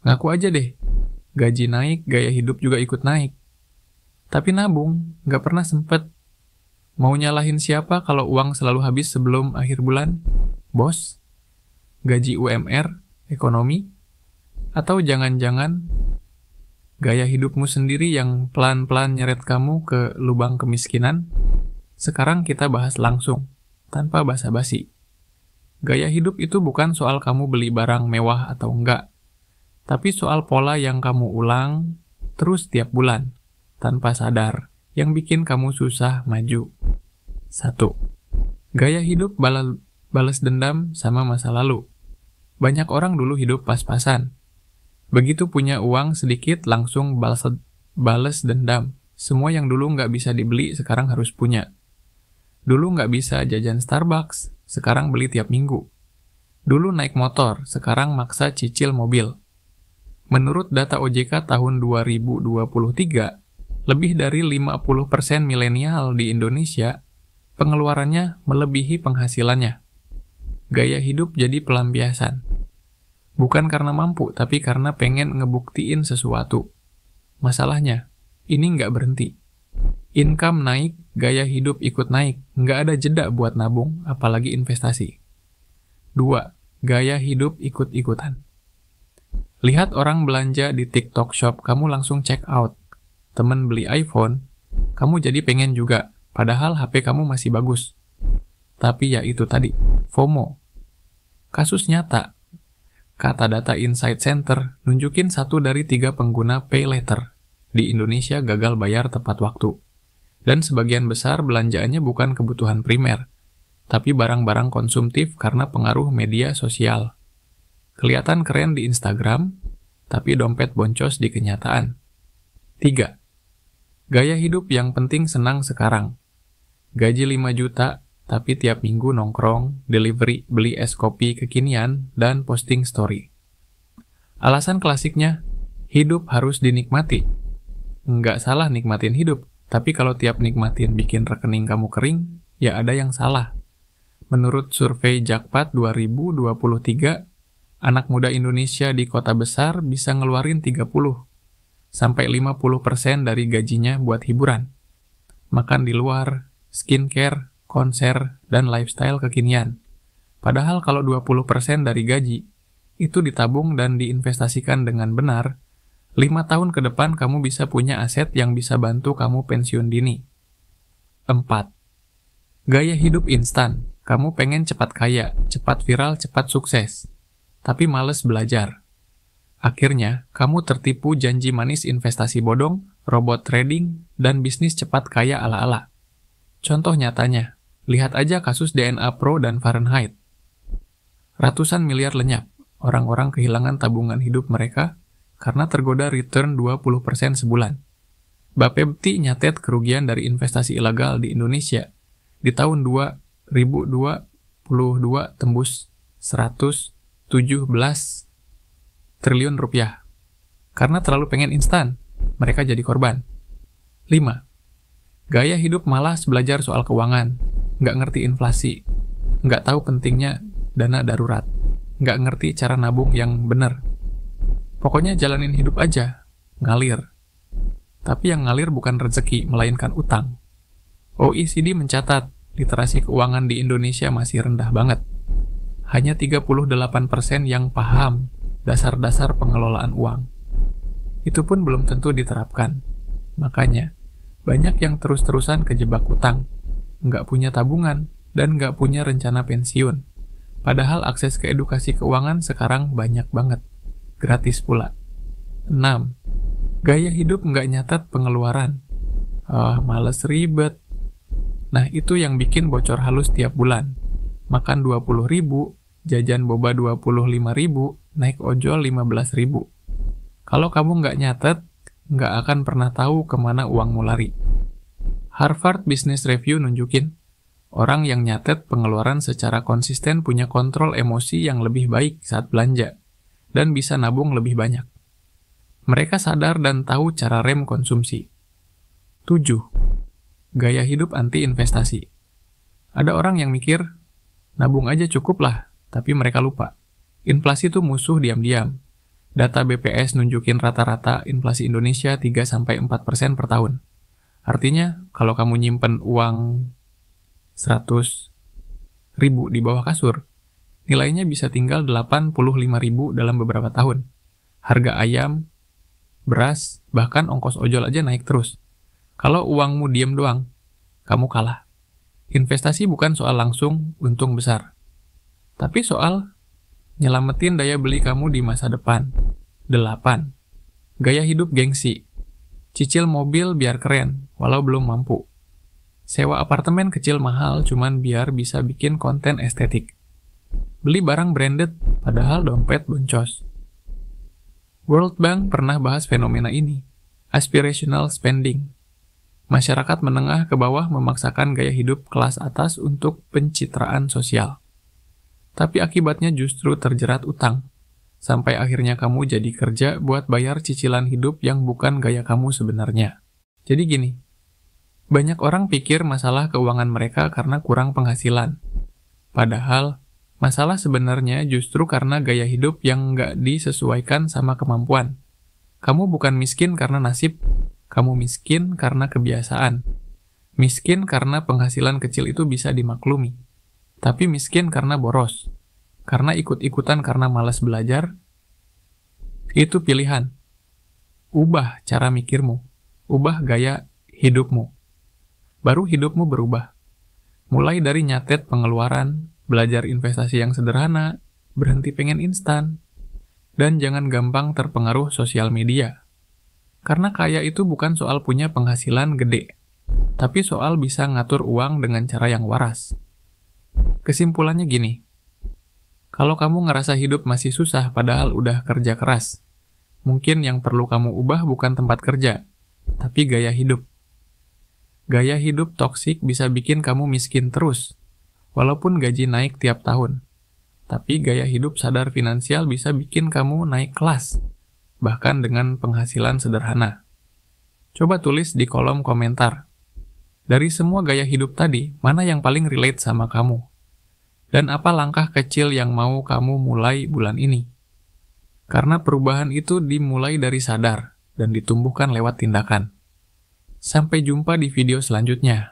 Ngaku aja deh, gaji naik, gaya hidup juga ikut naik. Tapi nabung, nggak pernah sempet. Mau nyalahin siapa kalau uang selalu habis sebelum akhir bulan? Bos? Gaji UMR? Ekonomi? Atau jangan-jangan gaya hidupmu sendiri yang pelan-pelan nyeret kamu ke lubang kemiskinan? Sekarang kita bahas langsung, tanpa basa-basi. Gaya hidup itu bukan soal kamu beli barang mewah atau enggak, tapi soal pola yang kamu ulang terus tiap bulan, tanpa sadar, yang bikin kamu susah maju. 1. Gaya hidup balas dendam sama masa lalu. Banyak orang dulu hidup pas-pasan. Begitu punya uang sedikit langsung balas dendam. Semua yang dulu nggak bisa dibeli sekarang harus punya. Dulu nggak bisa jajan Starbucks, sekarang beli tiap minggu. Dulu naik motor, sekarang maksa cicil mobil. Menurut data OJK tahun 2023, lebih dari 50% milenial di Indonesia, pengeluarannya melebihi penghasilannya. Gaya hidup jadi pelampiasan. Bukan karena mampu, tapi karena pengen ngebuktiin sesuatu. Masalahnya, ini nggak berhenti. Income naik, gaya hidup ikut naik. Nggak ada jeda buat nabung, apalagi investasi. 2. Gaya hidup ikut-ikutan. Lihat orang belanja di TikTok Shop, kamu langsung check out. Temen beli iPhone, kamu jadi pengen juga, padahal HP kamu masih bagus. Tapi ya itu tadi, FOMO. Kasus nyata. Kata data Insight Center, nunjukin 1 dari 3 pengguna pay later di Indonesia gagal bayar tepat waktu. Dan sebagian besar belanjaannya bukan kebutuhan primer, tapi barang-barang konsumtif karena pengaruh media sosial. Kelihatan keren di Instagram, tapi dompet boncos di kenyataan. 3. Gaya hidup yang penting senang sekarang. Gaji 5 juta, tapi tiap minggu nongkrong, delivery, beli es kopi kekinian, dan posting story. Alasan klasiknya, hidup harus dinikmati. Nggak salah nikmatin hidup, tapi kalau tiap nikmatin bikin rekening kamu kering, ya ada yang salah. Menurut survei Jakpat 2023, anak muda Indonesia di kota besar bisa ngeluarin 30-50% dari gajinya buat hiburan. Makan di luar, skincare, konser, dan lifestyle kekinian. Padahal kalau 20% dari gaji, itu ditabung dan diinvestasikan dengan benar, 5 tahun ke depan kamu bisa punya aset yang bisa bantu kamu pensiun dini. 4. Gaya hidup instan. Kamu pengen cepat kaya, cepat viral, cepat sukses. Tapi males belajar. Akhirnya, kamu tertipu janji manis investasi bodong, robot trading, dan bisnis cepat kaya ala-ala. Contoh nyatanya, lihat aja kasus DNA Pro dan Fahrenheit. Ratusan miliar lenyap, orang-orang kehilangan tabungan hidup mereka karena tergoda return 20% sebulan. Bapepti nyatet kerugian dari investasi ilegal di Indonesia di tahun 2022 tembus 117 triliun rupiah. Karena terlalu pengen instan, mereka jadi korban. 5. Gaya hidup malas belajar soal keuangan, nggak ngerti inflasi, nggak tahu pentingnya dana darurat, nggak ngerti cara nabung yang benar. Pokoknya jalanin hidup aja, ngalir. Tapi yang ngalir bukan rezeki, melainkan utang. OECD mencatat, literasi keuangan di Indonesia masih rendah banget. Hanya 38% yang paham dasar-dasar pengelolaan uang. Itu pun belum tentu diterapkan. Makanya, banyak yang terus-terusan kejebak utang, nggak punya tabungan, dan nggak punya rencana pensiun. Padahal akses ke edukasi keuangan sekarang banyak banget. Gratis pula. 6. Gaya hidup nggak nyatat pengeluaran. Males ribet. Nah, itu yang bikin bocor halus tiap bulan. Makan 20.000, jajan boba 25.000, naik ojol 15.000. Kalau kamu nggak nyatet, nggak akan pernah tahu kemana uangmu lari. Harvard Business Review nunjukin, orang yang nyatet pengeluaran secara konsisten punya kontrol emosi yang lebih baik saat belanja, dan bisa nabung lebih banyak. Mereka sadar dan tahu cara rem konsumsi. 7. Gaya hidup anti investasi. Ada orang yang mikir, nabung aja cukup lah, tapi mereka lupa. Inflasi itu musuh diam-diam. Data BPS nunjukin rata-rata inflasi Indonesia 3-4% per tahun. Artinya, kalau kamu nyimpen uang 100.000 di bawah kasur, nilainya bisa tinggal 85.000 dalam beberapa tahun. Harga ayam, beras, bahkan ongkos ojol aja naik terus. Kalau uangmu diem doang, kamu kalah. Investasi bukan soal langsung untung besar, tapi soal nyelamatin daya beli kamu di masa depan. 8. Gaya hidup gengsi. Cicil mobil biar keren, walau belum mampu. Sewa apartemen kecil mahal cuman biar bisa bikin konten estetik. Beli barang branded, padahal dompet boncos. World Bank pernah bahas fenomena ini, aspirational spending. Masyarakat menengah ke bawah memaksakan gaya hidup kelas atas untuk pencitraan sosial. Tapi akibatnya justru terjerat utang, sampai akhirnya kamu jadi kerja buat bayar cicilan hidup yang bukan gaya kamu sebenarnya. Jadi gini, banyak orang pikir masalah keuangan mereka karena kurang penghasilan. Padahal, masalah sebenarnya justru karena gaya hidup yang nggak disesuaikan sama kemampuan. Kamu bukan miskin karena nasib, kamu miskin karena kebiasaan. Miskin karena penghasilan kecil itu bisa dimaklumi. Tapi miskin karena boros, karena ikut-ikutan karena malas belajar, itu pilihan. Ubah cara mikirmu, ubah gaya hidupmu. Baru hidupmu berubah. Mulai dari nyatet pengeluaran, belajar investasi yang sederhana, berhenti pengen instan, dan jangan gampang terpengaruh sosial media. Karena kaya itu bukan soal punya penghasilan gede, tapi soal bisa ngatur uang dengan cara yang waras. Kesimpulannya gini, kalau kamu ngerasa hidup masih susah padahal udah kerja keras, mungkin yang perlu kamu ubah bukan tempat kerja, tapi gaya hidup. Gaya hidup toksik bisa bikin kamu miskin terus, walaupun gaji naik tiap tahun. Tapi gaya hidup sadar finansial bisa bikin kamu naik kelas, bahkan dengan penghasilan sederhana. Coba tulis di kolom komentar. Dari semua gaya hidup tadi, mana yang paling relate sama kamu? Dan apa langkah kecil yang mau kamu mulai bulan ini? Karena perubahan itu dimulai dari sadar dan ditumbuhkan lewat tindakan. Sampai jumpa di video selanjutnya.